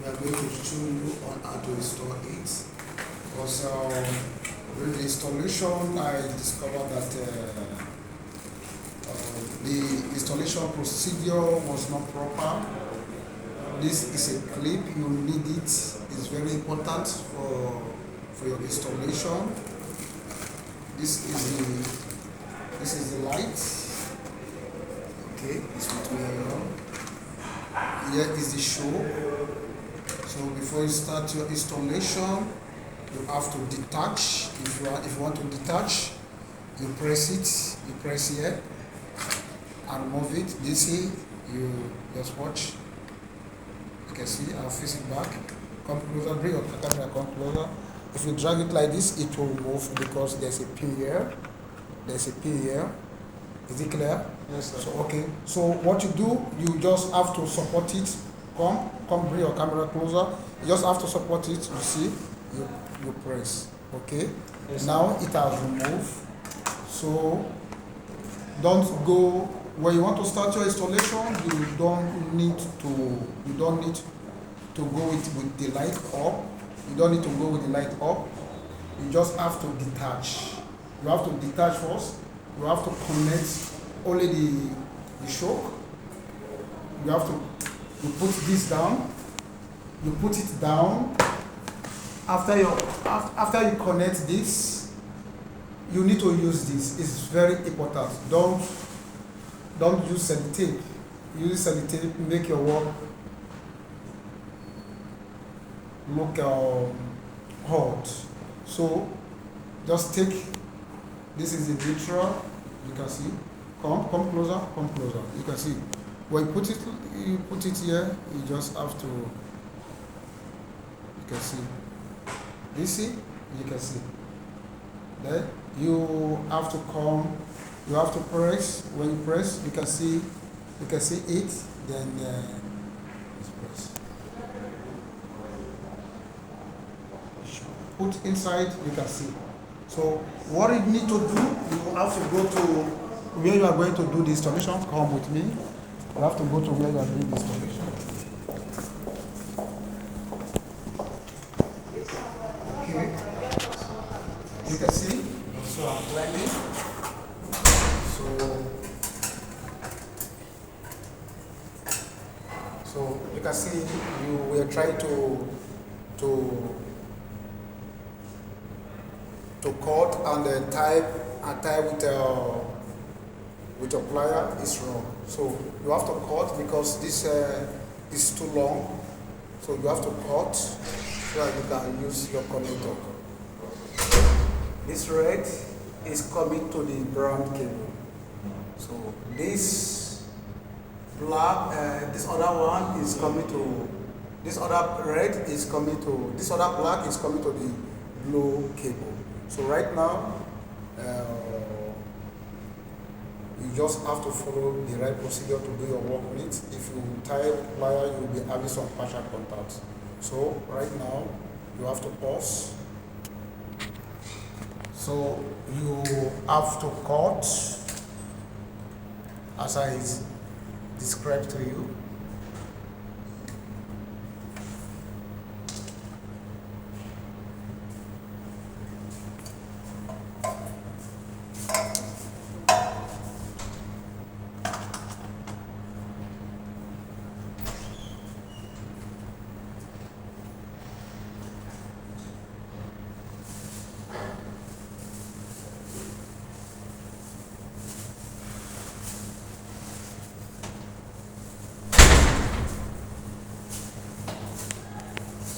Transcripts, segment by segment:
we are going to show you on how to install it. Because during the installation, I discovered that the installation procedure was not proper. This is a clip, you need it. It's very important for your installation. This is the light. Okay, it's with me here. Here is the show. So before you start your installation, you have to detach. If you want to detach, you press it. You press here and move it. You see, you just watch. You can see I'll face it back. Come closer, bring your camera, come closer. If you drag it like this, it will move because there's a pin here. There's a pin here. Is it clear? Yes, sir. So okay. So what you do, you just have to support it. Come, bring your camera closer. You just have to support it. You see, you press. Okay. Yes, now it has removed. So don't go when you want to start your installation. You don't need to go with the light up. You don't need to go with the light up. You just have to detach. You have to detach first. You have to connect only the shock. You have to put this down. You put it down. After you connect this, you need to use this. It's very important. Don't use sellotape. Use sellotape, make your work look hot. So just take. This is the neutral. You can see. Come closer. Come closer. You can see. When you put it here. You just have to. You can see. You see? You can see. Then you have to come. You have to press. When you press, you can see. You can see it. Then just press. Put inside. You can see. So what you need to do, you have to go to where you are going to do the installation. Come with me. You have to go to where you are doing the installation. Okay. You can see. So I'm planning. So you can see we are trying to cut and tie with your plier is wrong. So you have to cut because this is too long. So you have to cut so that you can use your connector. This red is coming to the brown cable. So this black, this other one is coming to. This other red is coming to. This other black is coming to the blue cable. So right now, you just have to follow the right procedure to do your work with. If you tie wire, you will be having some partial contact. So right now, you have to pause. So you have to cut, as I described to you.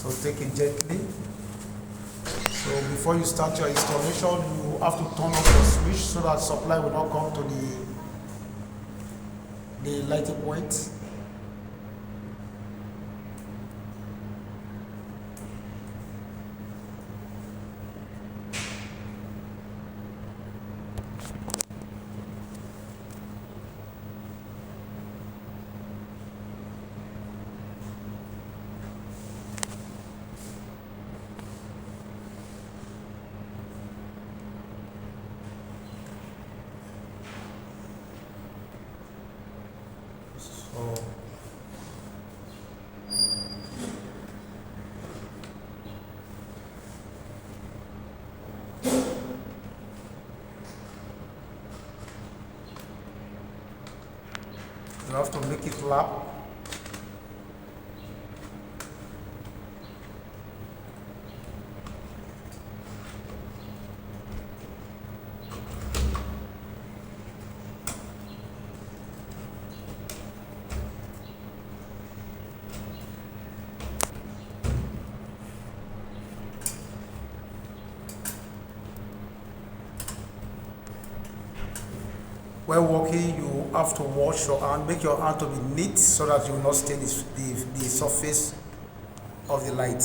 So take it gently. So before you start your installation, you have to turn off the switch so that supply will not come to the lighting point. So You have to make it lap. While working, you have to wash your hand, make your hand to be neat so that you will not stain the surface of the light.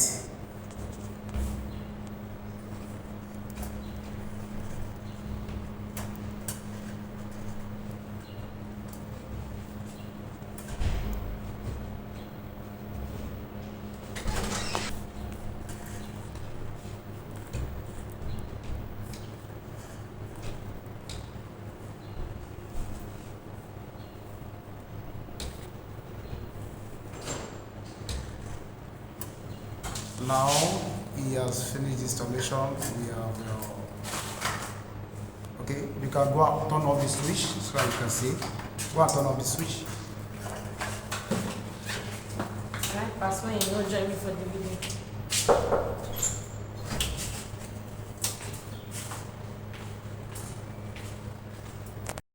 Now he has finished installation. We have okay. You can go and turn off the switch so that you can see. Go and turn off the switch. Alright, pass when you know join me for the video.